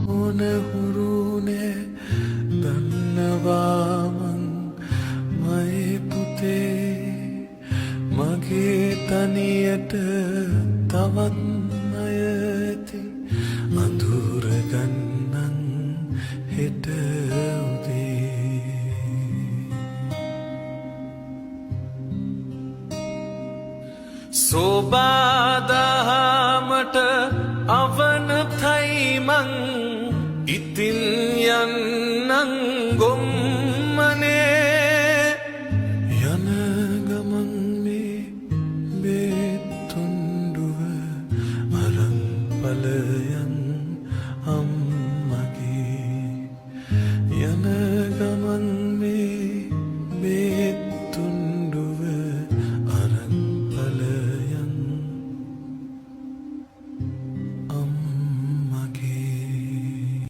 ඕන හුරුනේ දන්නවාමං මයි පුතේ මගේ තනියට තවත් අය ඇති අඳුරගන්නන් හෙට උදේ සෝබාදහමට අවනතයි මං ඉතින් යන්නන් ගොම්